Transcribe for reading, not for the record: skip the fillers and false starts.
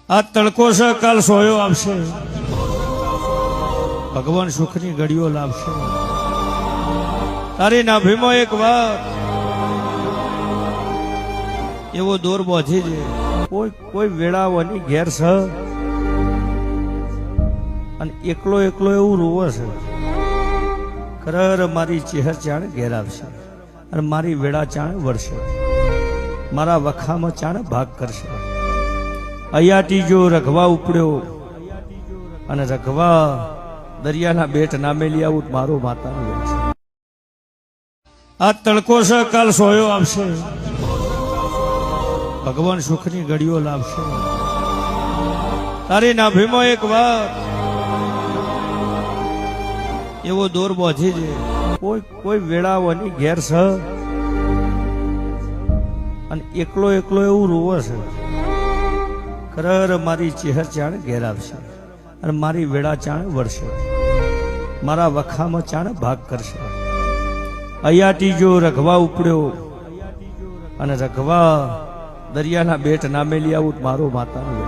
આ તડકો છે, કાલ સોયો આવશે, ભગવાન સુખની ઘડીઓ લાવશે. તારી નાભીમાં એક વાત એવો દોર બોધી છે, કોઈ વેળાવાની ઘેર છે અને એકલો એકલો એવું રોવે છે. ખરેખર મારી ચહેર ચાણે ઘેર આવશે અને મારી વેળા ચાણે વળશે, મારા વખામાં ચાણે ભાગ કરશે. અયાટી જો રઘવા ઉપડ્યો અને રઘવા દરિયાના બેટ નામે લઈ આવું મારો માતાનો વેળ છે. આ તડકો છે, કાલ સોયો આવશે, ભગવાન સુખની ઘડીઓ લાવશે. તારી નાભીમાં એક વાત એવો દોર બોધી છે, કોઈ વેળાવાની ઘેર છે અને એકલો એકલો એવું રોવે છે. ખરેખર મારી ચહેર ચાણે ઘેર આવશે અને મારી વેળા ચાણે વળશે, મારા વખામાં ચાણે ભાગ કરશે. અયાટી જો રઘવા ઉપડ્યો અને રઘવા દરિયાના બેટ નામે લઈ આવું મારો માતાનો વેળ છે.